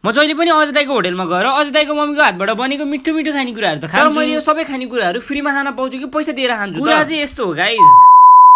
म जहिले पनि अजय दाइको होटलमा गएर अजय दाइको मम्मीको हातबाट बनेको मिठो मिठो खानेकुराहरू त खान्छु। तर मैले यो सबै खानेकुराहरू फ्रीमा खान पाउँछु कि पैसा दिएर खान्छु? कुरा चाहिँ यस्तो हो guys.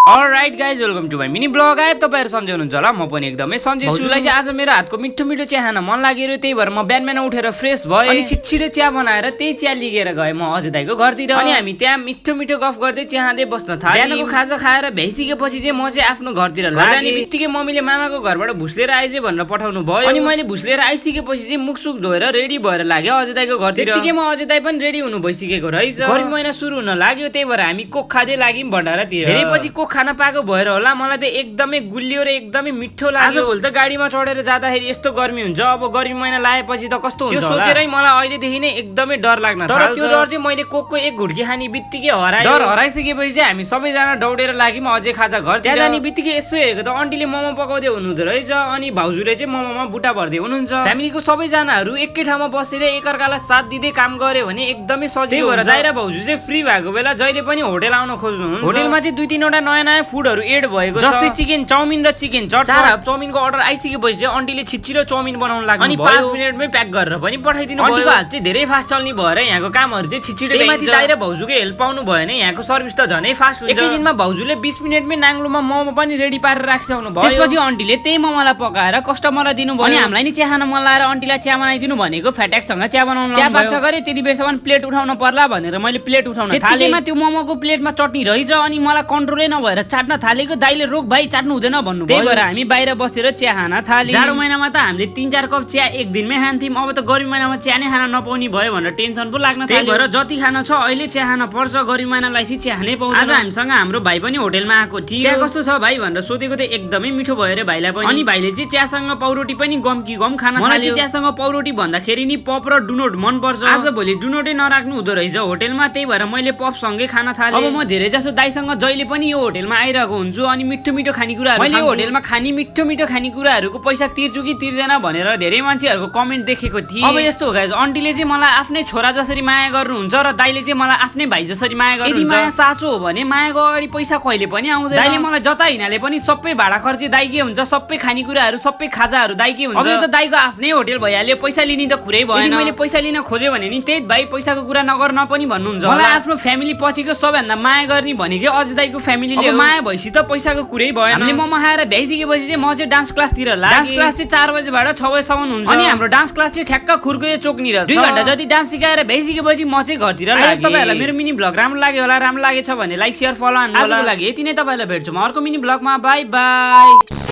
Alright guys, welcome to my mini blog. आए तपाईहरु सन्चै हुनुहुन्छ होला? म पनि एकदमै सन्चै छु। आज मेरो हातको मिठो मिठो चिया खान मन लाग्यो, त्यही भएर म बिहान उठेर फ्रेस भए अनि छिटछिटो चिया बनाएर त्यही चिया लिएर गए म अजय दाइको घरतिर। अनि हामी त्यहाँ मिठो मिठो गफ गर्दै चिया खाँदै बस्न थाल्यौं। बिहानको खाजा खाएर भ्याइसकेपछि चाहिँ म चाहिँ आफ्नो घरतिर लाग्ने बित्तिकै मम्मीले मामाको घरबाट भुस लिएर आइज भनेर पठाउनु भयो। अनि मैले भुस लिएर आइसकेपछि चाहिँ मुखसुख धोएर रेडी भएर लाग्यो अजय दाइको घरतिर। त्यतिकैमा अजय दाइ पनि रेडी हुनु भइसकेको रहेछ। गर्मी महिना सुरु हुन लाग्यो, त्यही भएर हामी कोक खाँदै लाग्यौं भण्डारातिर। धेरै पछि कोक खान पाएको भएर होला मलाई त एकदमै गुलियो र एकदमै मिठो लाग्यो। भोलि त गाडीमा चढेर जाँदाखेरि यस्तो गर्मी हुन्छ, अब गर्मी महिना लागेपछि त कस्तो हुन्छ त्यो सोचेरै मलाई अहिलेदेखि नै एकदमै डर लाग्न थाल्छ। तर त्यो डर चाहिँ मैले कोकको एक घुटकी खाने बित्तिकै हरायो। डर हराइसकेपछि चाहिँ हामी सबैजना दौडेर लाग्यौं अझै खाजा घर। त्यहाँ जाने बित्तिकै यसो हेरेको त आन्टीले मोमो पकाउँदै हुनुहुँदो रहेछ, अनि भाउजूले चाहिँ मोमोमा बुटा भर्दै हुनुहुन्छ। फ्यामिलीको सबैजनाहरू एकै ठाउँमा बसेर एकअर्कालाई साथ दिँदै काम गर्यो भने एकदमै सजिलो हुन्छ। दाइरा भाउजू चाहिँ फ्री भएको बेला जहिले पनि होटल आउन खोज्नुहुन्छ। होटलमा चाहिँ 2-3 वटा नयाँ नयाँ फुडहरू एड भएको छ, जस्तै चिकन चाउमिन र चिकन चट। 4 हाफ चाउमिनको अर्डर आइसकेपछि चाहिँ आन्टीले छिटछिटो चाउमिन बनाउन लाग्नु अनि 5 मिनेटमै प्याक गरेर पनि पठाइदिनु भयो। आन्टीको हात चाहिँ धेरै फास्ट चल्ने भएर यहाँको कामहरू चाहिँ छिटछिटो माथि दाइरा भाउजूको हेल्प पाउनु भएन यहाँको सर्भिस त झनै फास्ट हुन्छ। एकैछिनमा भाउजूले 20 मिनेटमै नाङ्लोमा मोमो पनि रेडी पारेर राखिसक्नु भयो। त्यसपछि आन्टीले त्यही मोमोलाई पकाएर कस्टमरलाई दिनुभयो। अनि हामीलाई नि चिया खान मन लागेर आन्टीलाई चिया बनाइदिनु भनेको फ्याटेक्सँग चिया बनाउन चिया पाक्छ गरे त्यति बेरसम्म प्लेट उठाउन पर्ला भनेर मैले प्लेट उठाउन थालेँ। त्यतिकैमा त्यो मोमोको प्लेटमा चटनी रहेछ अनि मलाई कन्ट्रोलै नभएर चाट्न थालेको। दाइले रोक भाइ चाट्नु हुँदैन भन्नु। त्यही भएर हामी बाहिर बसेर चिया खान थाल्यौं। जाडो महिनामा त हामीले 3-4 कप चिया एक दिनमै खान्थ्यौं, अब त गर्मी महिनामा चिया नै खान नपाउने भयो भनेर टेन्सन पो लाग्न थाल्यो। त्यही भएर जति खान छ अहिले चिया खान पर्छ, गर्मी महिनालाई चाहिँ चिया खानै पाउँदैन। आज हामीसँग हाम्रो भाइ पनि होटलमा आएको थियो। चिया कस्तो छ भाइ भनेर सोधेको त एकदमै मिठो भयो रे भाइलाई पनि। अनि भाइले चाहिँ चियासँग पाउरोटी पनि गम कि गम खान थाल्यो। मलाई चियासँग पाउरोटी भन्दाखेरि नि पप र डुनोट मन पर्छ। आज भोलि डुनोटै नराख्नु हुँदो रहेछ होटलमा, त्यही भएर मैले पप सँगै खान थालेँ। अब म धेरै जसो दाइसँग जहिले पनि यो होटलमा आइरहेको हुन्छु अनि मिठो मिठो खानेकुराहरू मैले होटलमा खाने मिठो मिठो खानेकुराहरूको पैसा तिर्छु कि तिर्दैन भनेर धेरै मान्छेहरूको कमेन्ट देखेको थिएँ। अब यस्तो हो गाइस, आन्टीले चाहिँ मलाई आफ्नै छोरा जसरी माया गर्नुहुन्छ र दाइले चाहिँ मलाई आफ्नै भाइ जसरी माया गर्नुहुन्छ। यदि माया साँचो हो भने मायाको अगाडि पैसा कहिले पनि आउँदैन। दाइले मलाई जता हिँडाले पनि सबै भाडा खर्च दाइकै हुन्छ, सबै खानेकुराहरू सबै खाजाहरू दाइकै हुन्छ। अब यो त दाइको आफ्नै होटल भइहाल्यो, पैसा लिने त कुरै भएन। यदि मैले पैसा लिन खोजे भने नि त्यही भाइ पैसाको कुरा नगर्न पनि भन्नुहुन्छ। मलाई आफ्नो फ्यामिली पछिको सबैभन्दा माया गर्ने भनेको अजय दाइको फ्यामिलीले। माया भएपछि त पैसाको कुरै भएन। हामीले मोमो खाएर भ्याइसकेपछि चाहिँ म चाहिँ डान्स क्लासतिर लागेँ। डान्स क्लास चाहिँ 4 बजेबाट 6 बजेसम्म हुन्छ। अनि हाम्रो डान्स क्लास चाहिँ ठ्याक्क खुर्कुले चोकनिर 2 घण्टा जति डान्स सिकाएर भ्याइसकेपछि म चाहिँ घरतिर लागेँ। तपाईहरुलाई मेरो मिनी ब्लग राम्रो लाग्यो होला? राम्रो लागेछ भने लाइक शेयर फलो आजको लागि यति नै। तपाईहरुलाई भेट्छु म अर्को मिनी ब्लगमा। Bye bye.